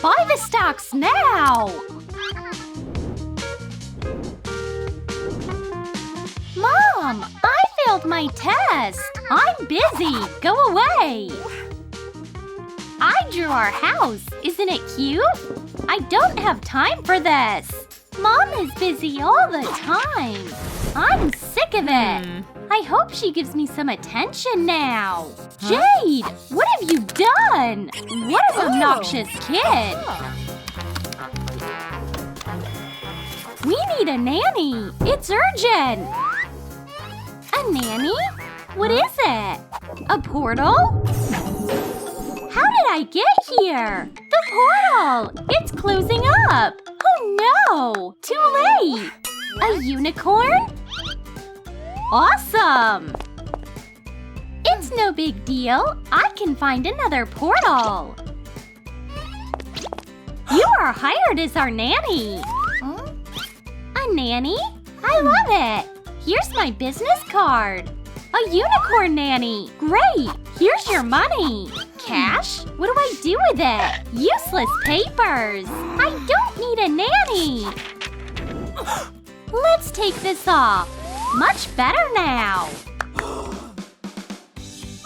Buy the stocks now! Mom, I failed my test. I'm busy. Go away. I drew our house. Isn't it cute? I don't have time for this. Mom is busy all the time. I'm sick of it. I hope she gives me some attention now. Jade, what have you done? What an obnoxious kid. We need a nanny. It's urgent. A nanny? What is it? A portal? How did I get here? The portal! It's closing up! Oh no! Too late! A unicorn? Awesome! It's no big deal. I can find another portal. You are hired as our nanny. A nanny? I love it! Here's my business card. A unicorn nanny! Great! Here's your money. Cash? What do I do with it? Useless papers! I don't need a nanny! Let's take this off. Much better now.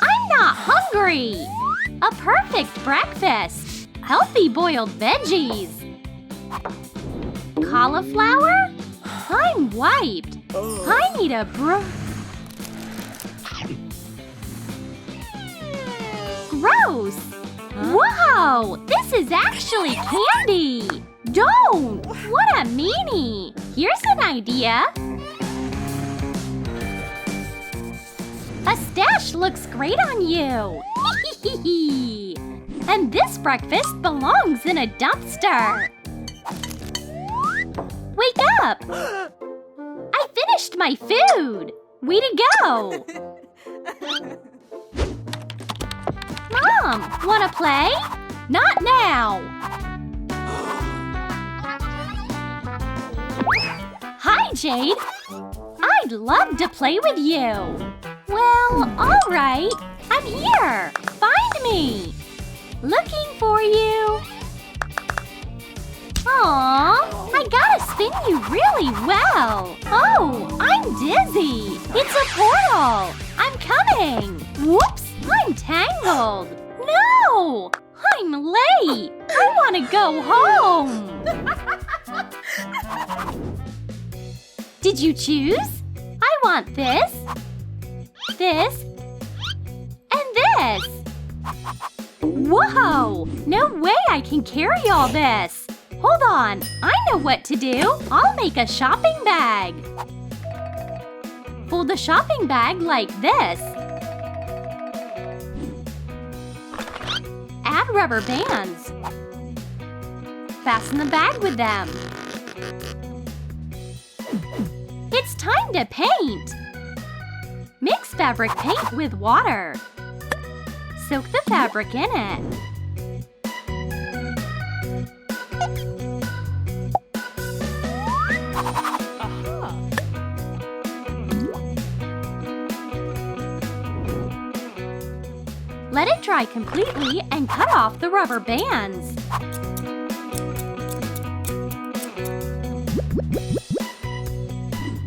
I'm not hungry! A perfect breakfast. Healthy boiled veggies. Cauliflower? I'm wiped. I need a Gross! Whoa! This is actually candy! Don't! What a meanie! Here's an idea. A stash looks great on you! And this breakfast belongs in a dumpster! Wake up! I finished my food! Way to go! Mom, wanna play? Not now! Hi, Jade! I'd love to play with you! Well, alright. I'm here! Find me! Looking for you! Aww, I gotta spin you really well! Oh, I'm dizzy! It's a portal! I'm coming! Whoops! I'm tangled! No! I'm late! I want to go home! Did you choose? I want this, this, and this! Whoa! No way I can carry all this! Hold on, I know what to do! I'll make a shopping bag! Fold the shopping bag like this. Add rubber bands. Fasten the bag with them. It's time to paint! Mix fabric paint with water. Soak the fabric in it. Let it dry completely and cut off the rubber bands.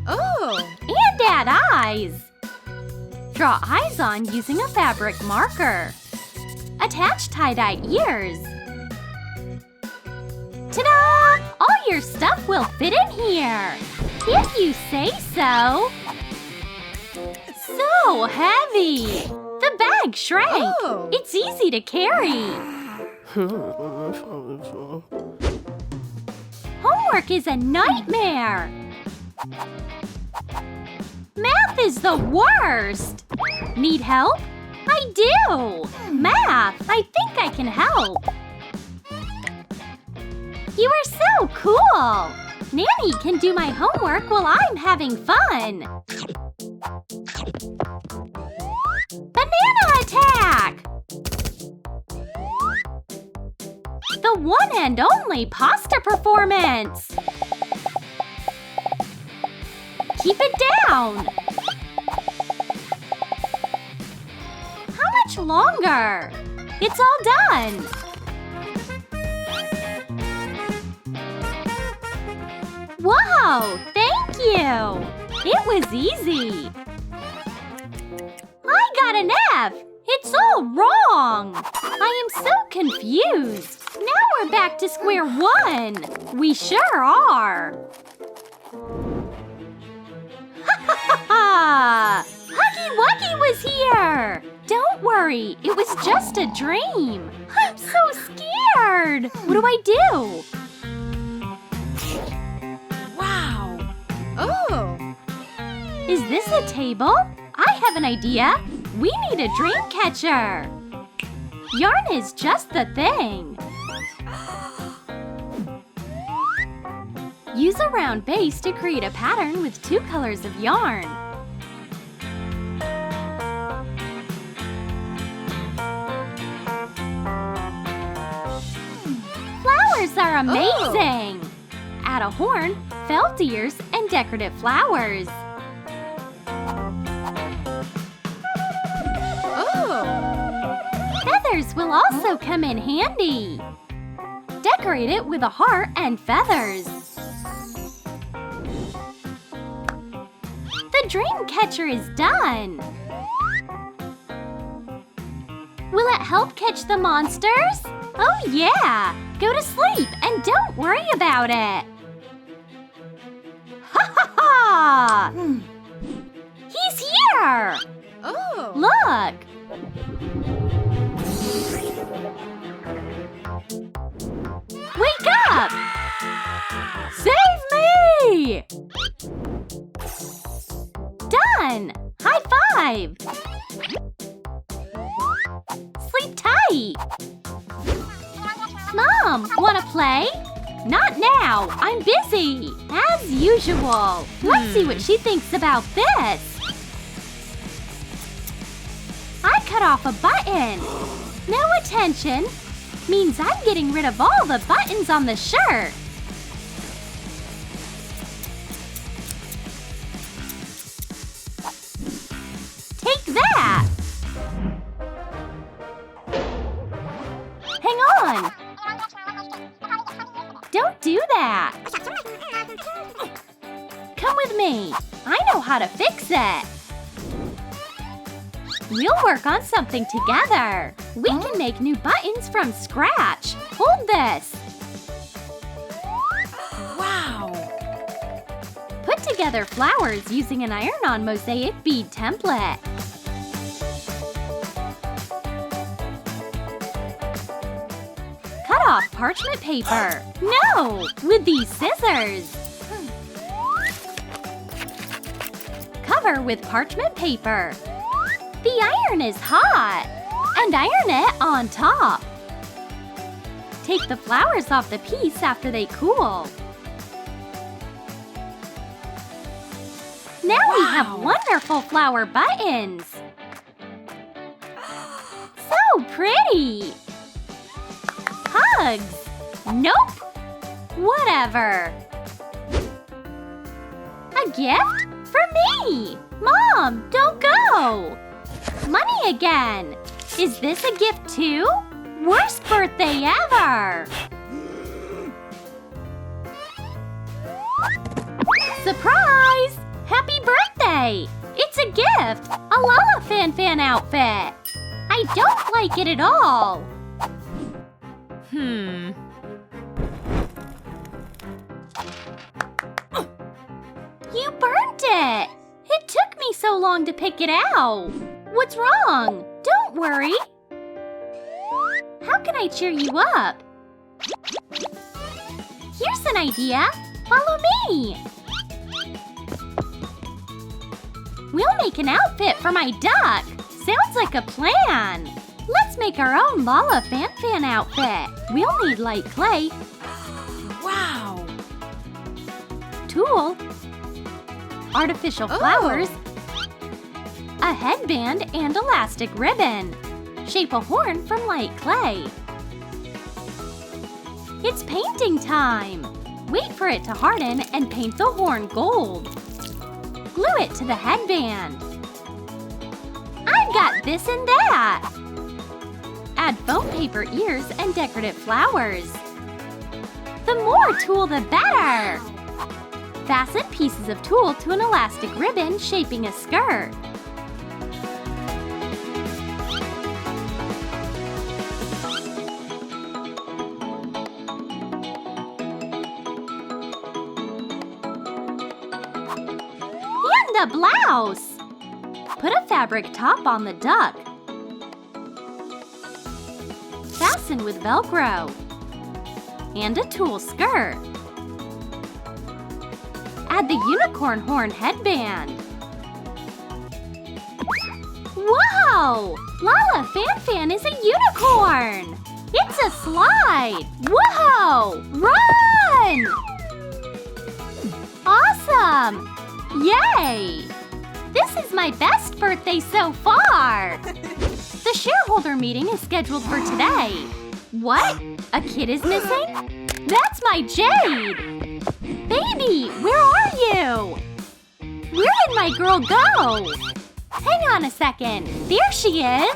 Oh! And add eyes. Draw eyes on using a fabric marker. Attach tie-dye ears. Ta-da! All your stuff will fit in here. If you say so. So heavy. The bag shrank. Oh. It's easy to carry. Homework is a nightmare. Math is the worst. Need help? I do. Math, I think I can help. You are so cool. Nanny can do my homework while I'm having fun. Banana attack! The one and only pasta performance! Keep it down! How much longer? It's all done! Whoa! Thank you! It was easy. I got an F! It's all wrong! I am so confused. Now we're back to square one. We sure are. Ha ha ha ha! Huggy Wuggy was here! Don't worry, it was just a dream. I'm so scared. What do I do? Wow! Oh! Is this a table? I have an idea. We need a dream catcher. Yarn is just the thing. Use a round base to create a pattern with 2 colors of yarn. Flowers are amazing! Add a horn, felt ears, and decorative flowers. Feathers will also come in handy. Decorate it with a heart and feathers. The dream catcher is done. Will it help catch the monsters? Oh yeah! Go to sleep and don't worry about it. Ha ha ha! He's here! Oh! Look! Wake up! Save me! Done! High five! Sleep tight! Mom, wanna play? Not now! I'm busy! As usual! Let's see what she thinks about this! I cut off a button! No attention! Means I'm getting rid of all the buttons on the shirt! Take that! Hang on! Don't do that! Come with me! I know how to fix it! We'll work on something together! We can make new buttons from scratch! Hold this! Wow! Put together flowers using an iron-on mosaic bead template. Cut off parchment paper. No! With these scissors. Cover with parchment paper. The iron is hot. And iron it on top. Take the flowers off the piece after they cool. Now we have wonderful flower buttons. So pretty. Hugs. Nope. Whatever. A gift? For me. Mom, don't go. Money again. Is this a gift too? Worst birthday ever! Surprise! Happy birthday! It's a gift! A Lala Fan outfit! I don't like it at all! You burnt it! It took me so long to pick it out! What's wrong? Don't worry! How can I cheer you up? Here's an idea! Follow me! We'll make an outfit for my duck! Sounds like a plan! Let's make our own Lala Fan outfit! We'll need light clay. Wow! Tulle. Artificial flowers. A headband and elastic ribbon. Shape a horn from light clay. It's painting time! Wait for it to harden and paint the horn gold. Glue it to the headband. I've got this and that! Add foam paper ears and decorative flowers. The more tulle, the better! Fasten pieces of tulle to an elastic ribbon shaping a skirt. And a blouse! Put a fabric top on the duck. Fasten with Velcro. And a tulle skirt. Add the unicorn horn headband. Whoa! Lala Fan is a unicorn! It's a slide! Whoa! Run! Awesome! Yay! This is my best birthday so far! The shareholder meeting is scheduled for today. What? A kid is missing? That's my Jade! Baby, where are you? Where did my girl go? Hang on a second. There she is!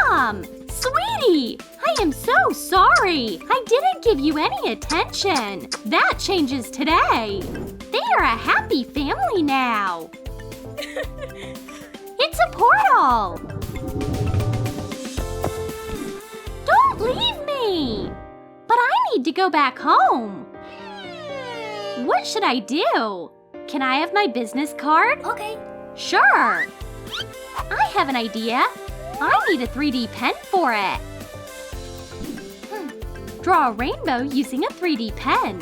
Mom! Sweetie! I am so sorry. I didn't give you any attention. That changes today. They are a happy family now. It's a portal! Don't leave me! But I need to go back home. What should I do? Can I have my business card? Okay. Sure. I have an idea. I need a 3D pen for it. Draw a rainbow using a 3D pen.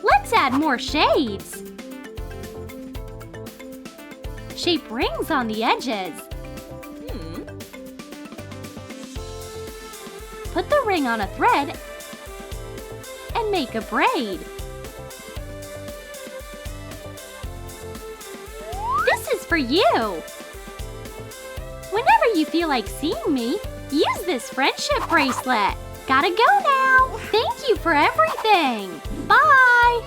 Let's add more shades. Shape rings on the edges. Put the ring on a thread and make a braid. This is for you. Whenever you feel like seeing me, use this friendship bracelet. Gotta go now. Thank you for everything. Bye.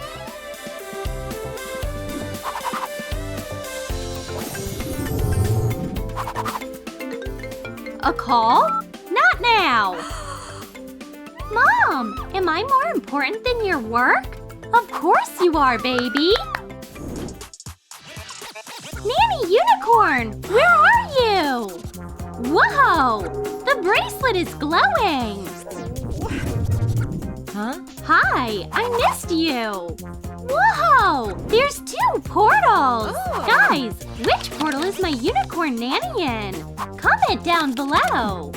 A call? Not now. Mom, am I more important than your work? Of course you are, baby. Nanny Unicorn, where are you? Whoa, the bracelet is glowing. Huh? Hi, I missed you. Whoa, there's 2 portals. Oh. Guys, which portal is my unicorn nanny in? Comment down below.